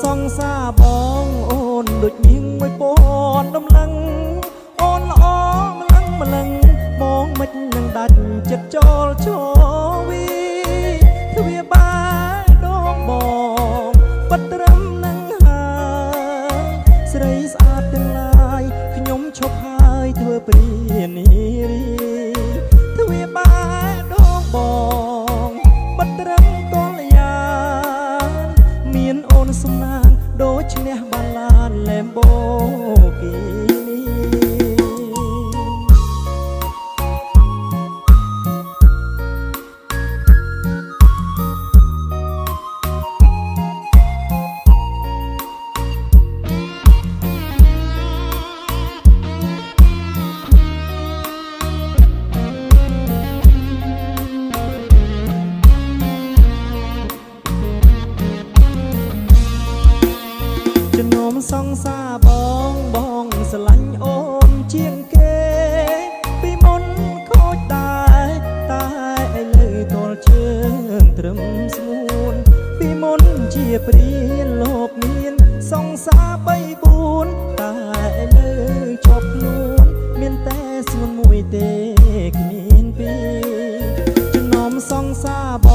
សងសាបងអូនដូចនាងមួយពណ៌ដំឡឹងអូនល្អម្លឹងមកមិននឹងដាច់ចិត្តចូលចូលវីទ្វាបាយដងបងបិទត្រឹមនឹងហើយស្រីស្អាតទាំងឡាយខ្ញុំឈប់ហើយធ្វើព្រានារីទ្វាបាយដងបងបិទត្រឹមតលយាមានអូនសំណាងដូចឈ្នះបានឡានឡែមបូគីសងសាបងស្រឡាញ់អូនជាងគេពីមុនខូចដែរតែឥឡូវទល់ជើងត្រឹមស្ងួនពីមុនជាព្រានលោកមានសងសា3-4តែឥឡូវជាប់ខ្លួនមានតែស្ងួនមួយទេគ្មានពីរចំណោមសងសាប